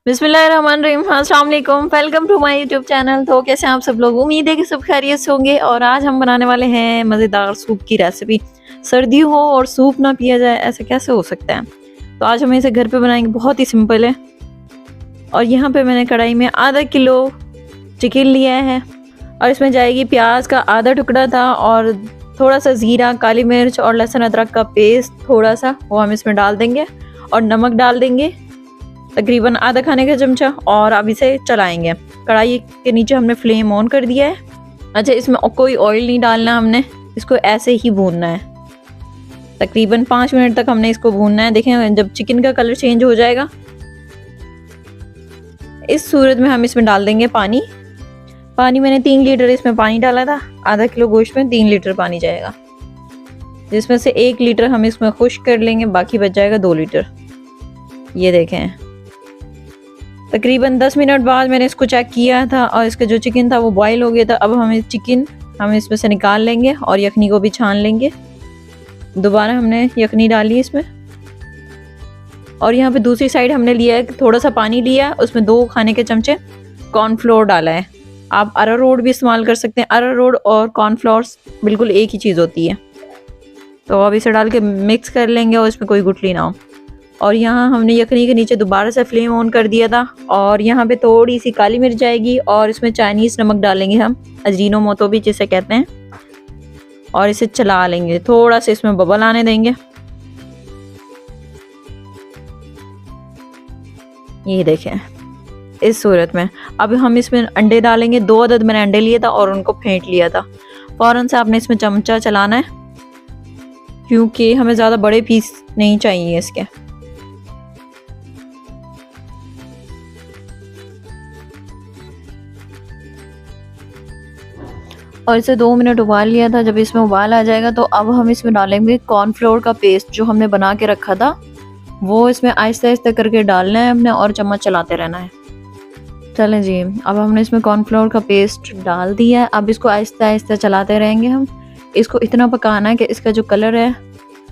बिस्मिल्लाहिर्रहमानिर्रहीम। अस्सलाम वालेकुम, welcome to my YouTube channel. तो कैसे हैं आप सब लोग? उम्मीद है कि सब खैरियत से होंगे। और आज हम बनाने वाले हैं मज़ेदार सूप की रेसिपी। सर्दी हो और सूप ना पिया जाए, ऐसा कैसे हो सकता है? तो आज हम इसे घर पे बनाएंगे, बहुत ही सिंपल है। और यहाँ पे मैंने कढ़ाई में आधा किलो चिकन लिया है और इसमें जाएगी प्याज का आधा टुकड़ा था और थोड़ा सा ज़ीरा, काली मिर्च और लहसुन अदरक का पेस्ट थोड़ा सा, वो हम इसमें डाल देंगे और नमक डाल देंगे तकरीबन आधा खाने का चमचा। और अब इसे चलाएंगे। कढ़ाई के नीचे हमने फ्लेम ऑन कर दिया है। अच्छा, इसमें कोई ऑयल नहीं डालना, हमने इसको ऐसे ही भूनना है। तकरीबन 5 मिनट तक हमने इसको भूनना है। देखें, जब चिकन का कलर चेंज हो जाएगा इस सूरत में हम इसमें डाल देंगे पानी। मैंने 3 लीटर इसमें पानी डाला था। आधा किलो गोश्त में 3 लीटर पानी जाएगा, जिसमें से 1 लीटर हम इसमें खुश्क कर लेंगे, बाकी बच जाएगा 2 लीटर। ये देखें, तकरीबन 10 मिनट बाद मैंने इसको चेक किया था और इसका जो चिकन था वो बॉयल हो गया था। अब हम इसमें से निकाल लेंगे और यखनी को भी छान लेंगे। दोबारा हमने यखनी डाली इसमें। और यहाँ पे दूसरी साइड हमने लिया है, थोड़ा सा पानी लिया है, उसमें 2 खाने के चमचे कॉर्नफ्लोर डाला है। आप अरारोट भी इस्तेमाल कर सकते हैं। अरारोट और कॉर्नफ्लोर बिल्कुल एक ही चीज़ होती है। तो अब इसे डाल के मिक्स कर लेंगे और इसमें कोई गुठली ना हो। और यहाँ हमने यखनी के नीचे दोबारा से फ्लेम ऑन कर दिया था। और यहाँ पे थोड़ी सी काली मिर्च जाएगी और इसमें चाइनीज़ नमक डालेंगे हम, अजीनोमोटो भी जिसे कहते हैं। और इसे चला लेंगे, थोड़ा सा इसमें बबल आने देंगे। ये देखें, इस सूरत में अब हम इसमें अंडे डालेंगे। 2 अदद मैंने अंडे लिए था और उनको फेंट लिया था। फ़ौरन से आपने इसमें चमचा चलाना है, क्योंकि हमें ज़्यादा बड़े पीस नहीं चाहिए इसके। और इसे 2 मिनट उबाल लिया था। जब इसमें उबाल आ जाएगा तो अब हम इसमें डालेंगे कॉर्नफ्लोर का पेस्ट जो हमने बना के रखा था। वो इसमें आहिस्ते आहिस्ते करके डालना है हमने और चम्मच चलाते रहना है। चलें जी, अब हमने इसमें कॉर्नफ्लोर का पेस्ट डाल दिया है। अब इसको आहिस्ते आहिस्ते चलाते रहेंगे हम। इसको इतना पकाना है कि इसका जो कलर है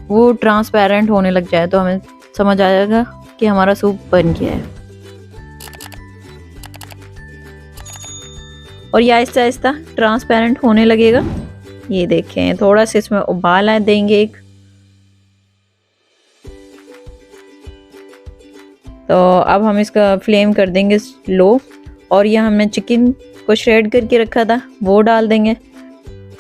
वो ट्रांसपेरेंट होने लग जाए, तो हमें समझ आ जाएगा कि हमारा सूप बन गया है। और ये आहिस्ता आहिस्ता ट्रांसपेरेंट होने लगेगा। ये देखें, थोड़ा सा इसमें उबाल आ देंगे एक। तो अब हम इसका फ्लेम कर देंगे लो। और यह हमने चिकन को श्रेड करके रखा था वो डाल देंगे।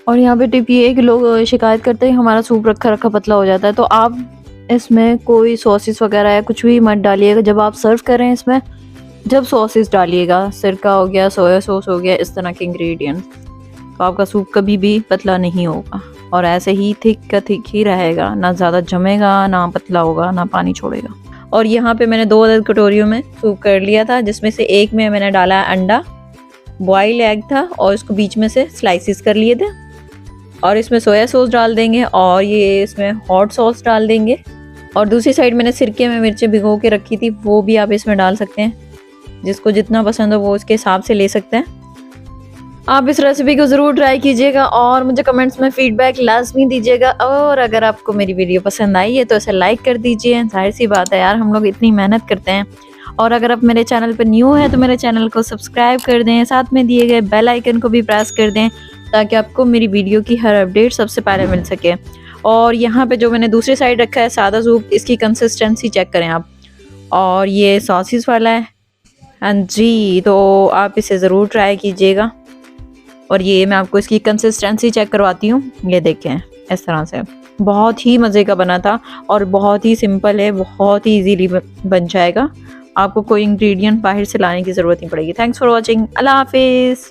और यहाँ पे टिप ये है कि लोग शिकायत करते हैं हमारा सूप रखा रखा पतला हो जाता है। तो आप इसमें कोई सॉसेस वगैरह या कुछ भी मत डालिएगा जब आप सर्व करें। इसमें जब सॉसेस डालिएगा, सिरका हो गया, सोया सॉस हो गया, इस तरह के इंग्रेडिएंट्स, तो आपका सूप कभी भी पतला नहीं होगा और ऐसे ही थिक का थिक ही रहेगा, ना ज़्यादा जमेगा, ना पतला होगा, ना पानी छोड़ेगा। और यहाँ पे मैंने 2 अदद कटोरियों में सूप कर लिया था, जिसमें से एक में मैंने डाला अंडा, बॉयल एग था और इसको बीच में से स्लाइसिस कर लिए थे। और इसमें सोया सॉस डाल देंगे और ये इसमें हॉट सॉस डाल देंगे। और दूसरी साइड मैंने सिरके में मिर्चें भिगो के रखी थी, वो भी आप इसमें डाल सकते हैं। जिसको जितना पसंद हो वो उसके हिसाब से ले सकते हैं। आप इस रेसिपी को ज़रूर ट्राई कीजिएगा और मुझे कमेंट्स में फीडबैक लाजमी दीजिएगा। और अगर आपको मेरी वीडियो पसंद आई है तो इसे लाइक कर दीजिए। जाहिर सी बात है यार, हम लोग इतनी मेहनत करते हैं। और अगर आप मेरे चैनल पर न्यू हैं तो मेरे चैनल को सब्सक्राइब कर दें, साथ में दिए गए बेल आइकन को भी प्रेस कर दें, ताकि आपको मेरी वीडियो की हर अपडेट सबसे पहले मिल सके। और यहाँ पे जो मैंने दूसरी साइड रखा है सादा सूप, इसकी कंसिस्टेंसी चेक करें आप। और ये सॉसेस वाला है। हाँ जी, तो आप इसे ज़रूर ट्राई कीजिएगा। और ये मैं आपको इसकी कंसिस्टेंसी चेक करवाती हूँ। ये देखें, इस तरह से बहुत ही मज़े का बना था और बहुत ही सिंपल है, बहुत ही इजीली बन जाएगा। आपको कोई इंग्रेडिएंट बाहर से लाने की ज़रूरत नहीं पड़ेगी। Thanks for watching. अल्लाह हाफिज़।